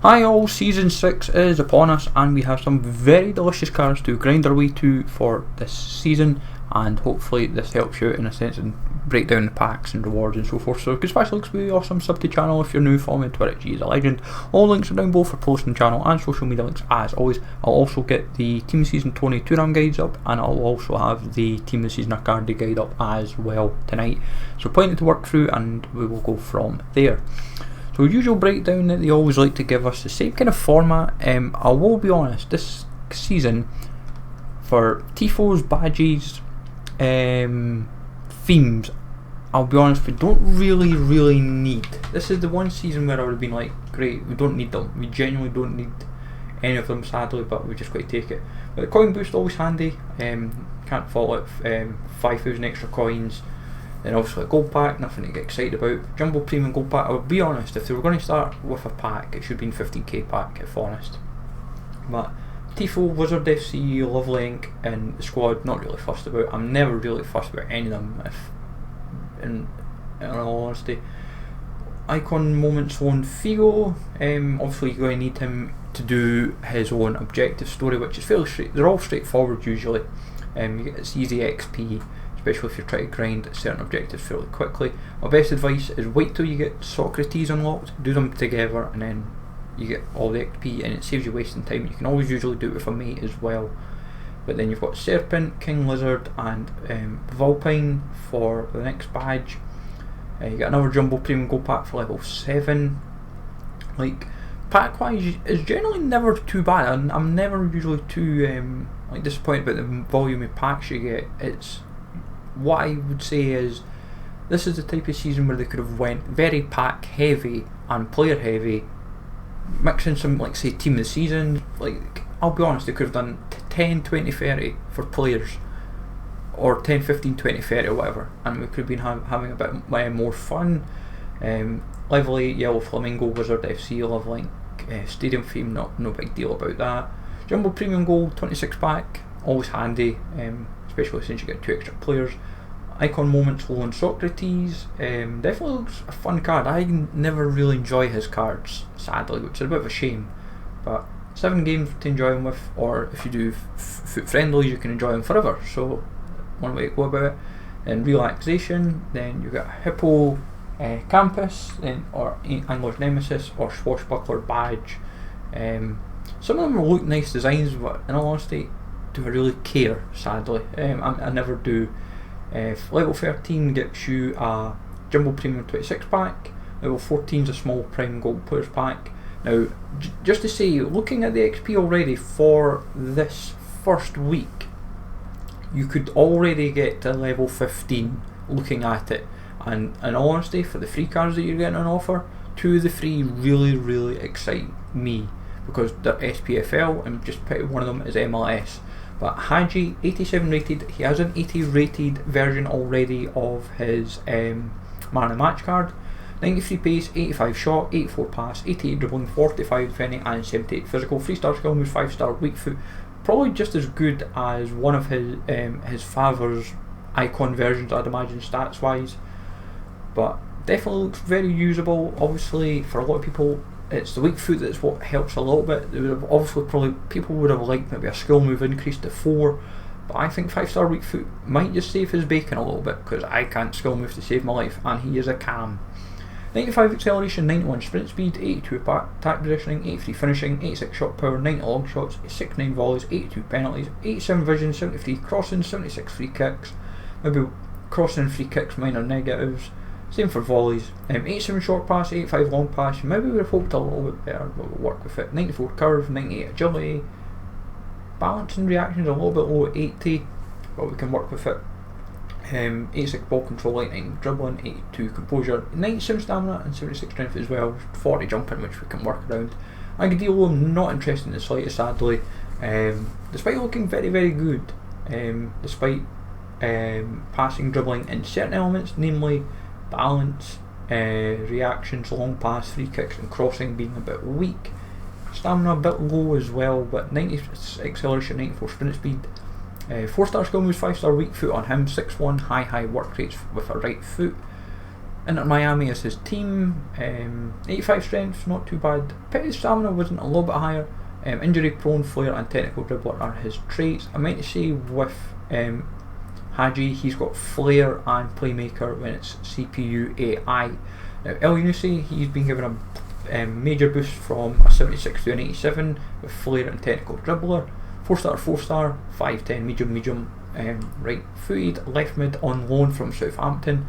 Hi all, Season 6 is upon us and we have some very delicious cards to grind our way to for this season, and hopefully this helps you out in a sense and break down the packs and rewards and so forth. So good special links be awesome, sub to channel if you're new, follow me on Twitter, G is a legend. All links are down below for posting the channel and social media links as always. I'll also get the Team of Season 22 round guides up, and I'll also have the Team of Season Arcade guide up as well tonight. So plenty to work through and we will go from there. So usual breakdown that they always like to give us, the same kind of format. I will be honest, this season for Tifos, badges, themes, I'll be honest, we don't really need. This is the one season where I would have been like, great, we don't need them. We genuinely don't need any of them sadly, but we just got to take it. But the coin boost always handy, can't fault it. 5,000 extra coins. Then obviously a gold pack, nothing to get excited about. Jumbo Premium Gold Pack, I would be honest, if they were going to start with a pack, it should have been 15k pack, if honest. But Tifo, Wizard FC, Lovely Ink, and the squad, not really fussed about. I'm never really fussed about any of them, if in all honesty. Icon Moments on Figo, obviously you're going to need him to do his own objective story, which is fairly straight. They're all straightforward usually. It's easy XP, especially if you're trying to grind certain objectives fairly quickly. My best advice is wait till you get Socrates unlocked, do them together, and then you get all the XP, and it saves you wasting time. You can always usually do it with a mate as well. But then you've got Serpent, King Lizard, and Vulpine for the next badge. You get another Jumbo Premium Gold Pack for level 7. Like, pack wise is generally never too bad. I'm never usually too disappointed about the volume of packs you get. It's what I would say is this is the type of season where they could have went very pack heavy and player heavy, mixing some, like say, Team of the Season. Like, I'll be honest, they could have done 10, 20, 30 for players, or 10, 15, 20, 30 or whatever, and we could have been having a bit more fun. Level 8 Yellow Flamingo, Wizard FC, Love Link, Stadium Theme, no big deal about that. Jumbo Premium Gold 26 pack, always handy, especially since you get 2 extra players. Icon Moments Low on Socrates, definitely looks a fun card. I never really enjoy his cards, sadly, which is a bit of a shame, but 7 games to enjoy them with, or if you do foot friendlies you can enjoy them forever, so one way to go about it. And Relaxation, then you got Hippo Campus, then or Angler's Nemesis, or Swashbuckler Badge. Some of them look nice designs, but in all honesty, do I really care, sadly? I never do. Level 13 gets you a Jumbo Premium 26 pack, level 14 is a small Prime Gold Players pack. Now, just to say, looking at the XP already for this first week, you could already get to level 15 looking at it, and in all honesty, for the free cards that you're getting on offer, 2 of the 3 really excite me, because they're SPFL and just one of them is MLS. But Hagi, 87 rated, he has an 80 rated version already of his Man of the Match card. 93 pace, 85 shot, 84 pass, 88 dribbling, 45 defending and 78 physical, 3-star skill moves, 5-star weak foot. Probably just as good as one of his father's icon versions, I'd imagine, stats wise. But definitely looks very usable. Obviously for a lot of people it's the weak foot that's what helps a little bit. They would have obviously probably people would have liked maybe a skill move increase to 4, but I think 5-star weak foot might just save his bacon a little bit, because I can't skill move to save my life and he is a cam. 95 acceleration, 91 sprint speed, 82 attack positioning, 83 finishing, 86 shot power, 90 long shots, 69 volleys, 82 penalties, 87 vision, 73 crossing, 76 free kicks, maybe crossing and free kicks minor negatives, same for volleys, 87 short pass, 85 long pass. Maybe we would have hoped a little bit better, but we'll work with it. 94 curve, 98 agility, balance and reactions a little bit low at 80, but we can work with it. 86 ball control, 89 dribbling, 82 composure, 97 stamina and 76 strength as well, 40 jumping, which we can work around. Agudelo, I'm not interested in the slightest, sadly, despite looking very good, despite passing, dribbling in certain elements, namely balance, reactions, long pass, free kicks and crossing being a bit weak. Stamina a bit low as well, but 90 acceleration, 94 sprint speed, 4-star skill moves, 5-star weak foot on him, 6-1 high work rates with a right foot. Inter Miami is his team. 85 strength, not too bad. Petty stamina wasn't a little bit higher. Injury prone, flair and technical dribbler are his traits. I meant to say with Hagi, he's got flair and playmaker when it's CPU AI. Now Elyonoussi, he's been given a major boost from a 76 to an 87 with flair and technical dribbler. 4-star, 4-star, 5'10", medium, right footed, left mid on loan from Southampton.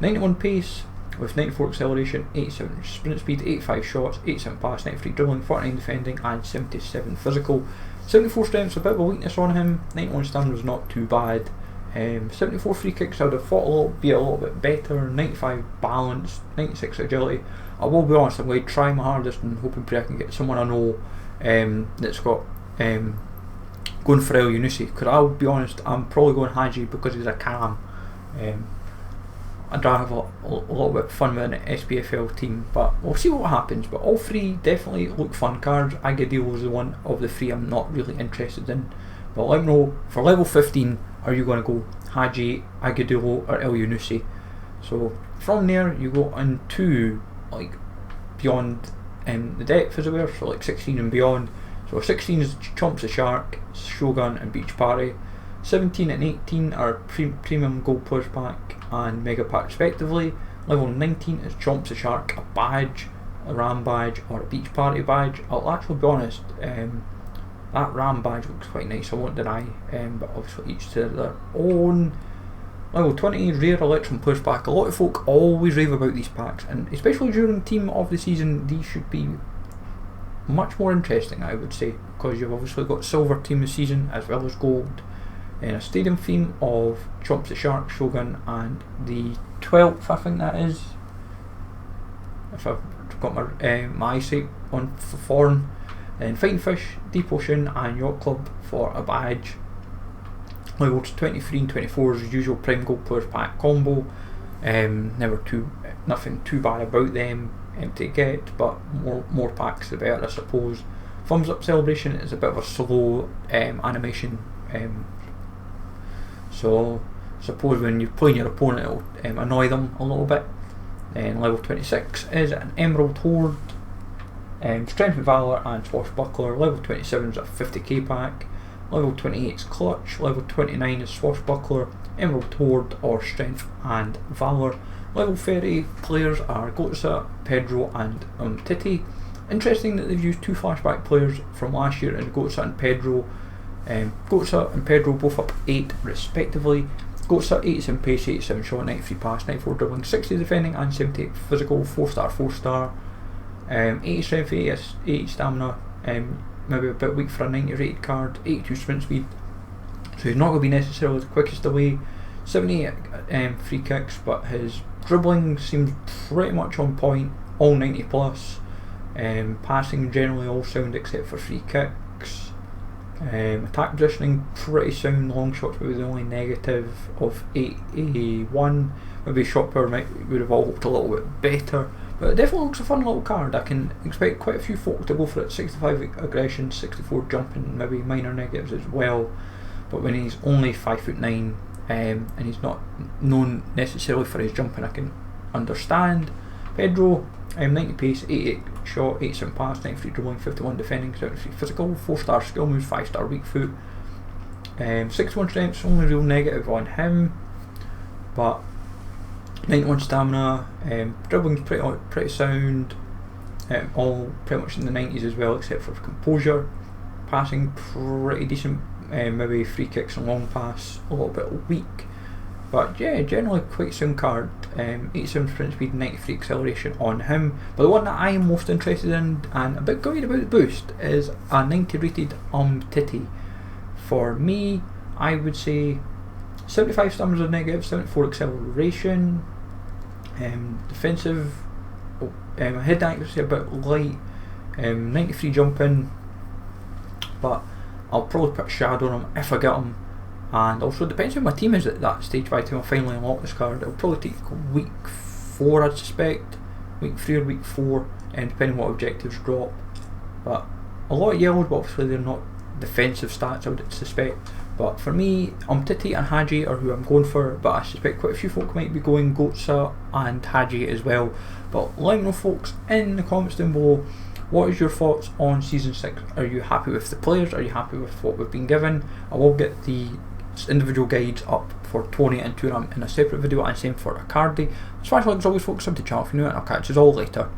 91 pace with 94 acceleration, 87 sprint speed, 85 shots, 87 pass, 93 dribbling, 49 defending and 77 physical. 74 strength's a bit of a weakness on him. 91 stamina was not too bad. 74 free kicks, I would have thought be a little bit better. 95 balance, 96 agility. I will be honest, I'm going to try my hardest and hoping I can get someone I know that's got going for Elyonoussi, because I'll be honest, I'm probably going Hagi because he's a cam. I'd rather have a little bit of fun with an SPFL team, but we'll see what happens. But all three definitely look fun cards. Agudelo is the one of the three I'm not really interested in. But let me know, for level 15, are you going to go Hagi, Agudelo or Elyonoussi? So from there you go into like beyond the depth as it were, so like 16 and beyond. So 16 is Chomps the Shark, Shogun and Beach Party. 17 and 18 are Premium Gold Plus Pack and Mega Pack respectively. Level 19 is Chomps the Shark, a badge, a Ram badge or a Beach Party badge. I'll actually be honest, that Ram badge looks quite nice, I won't deny, but obviously each to their own. Level 20, Rare Electrum Plus Pack. A lot of folk always rave about these packs, and especially during Team of the Season, these should be much more interesting, I would say, because you've obviously got Silver Team of the Season as well as Gold, and a stadium theme of Chomps the Shark, Shogun and the 12th, I think that is, if I've got my eyesight on foreign. And Fighting Fish, Deep Ocean and Yacht Club for a badge. Levels 23 and 24 is the usual Prime Gold Players Pack combo. Nothing too bad about them to get, but more packs the better, I suppose. Thumbs Up Celebration is a bit of a slow animation, so I suppose when you're playing your opponent it'll annoy them a little bit. And level 26 is an Emerald Horde, Strength and Valour and Swashbuckler. Level 27 is a 50k pack. Level 28 is Clutch. Level 29 is Swashbuckler, Emerald Horde or Strength and Valour. Level 30 players are Gotze, Pedro and Umtiti. Interesting that they've used two flashback players from last year in Gotze and Pedro. Gotze and Pedro both up 8 respectively. Gotze 87 pace, 87 shot, 93 pass, 94 dribbling, 60 defending and 78 physical, 4-star, 4-star. 80 strength, 80 stamina, maybe a bit weak for a 90 rated card, 82 sprint speed, so he's not going to be necessarily the quickest away. 78 free kicks, but his dribbling seems pretty much on point, all 90 plus. Passing generally all sound except for free kicks. Attack positioning pretty sound, long shots maybe the only negative of 81. Maybe shot power would have all looked a little bit better, but it definitely looks a fun little card. I can expect quite a few folk to go for it. 65 aggression, 64 jumping, maybe minor negatives as well, but when he's only 5'9", and he's not known necessarily for his jumping, I can understand. Pedro, 90 pace, 88 shot, 87 pass, 93 dribbling, 51 defending, 73 physical, 4-star skill moves, 5-star weak foot. 61 strength, only real negative on him, but 91 stamina, dribbling's pretty sound, all pretty much in the 90s as well except for composure. Passing pretty decent, maybe free kicks and long pass a little bit weak, but yeah, generally quite sound card. 87 sprint speed, 93 acceleration on him. But the one that I am most interested in and a bit gutted about the boost is a 90 rated Umtiti. For me, I would say 75 stamina is negative, 74 acceleration, defensive, head accuracy a bit light, 93 jumping, but I'll probably put a shadow on him if I get him. And also, depends on my team is at that stage by the time I finally unlock this card. It'll probably take week 4, I'd suspect, week 3 or week 4, and depending on what objectives drop. But a lot of yellows, but obviously they're not defensive stats, I would suspect. But for me, Umtiti and Hagi are who I'm going for, but I suspect quite a few folk might be going Gotze and Hagi as well. But let me know, folks, in the comments down below, what is your thoughts on Season 6? Are you happy with the players? Are you happy with what we've been given? I will get the individual guides up for Tony and Turam in a separate video, and same for Icardi. As far as always, folks, sub to the channel if you're new, and I'll catch you all later.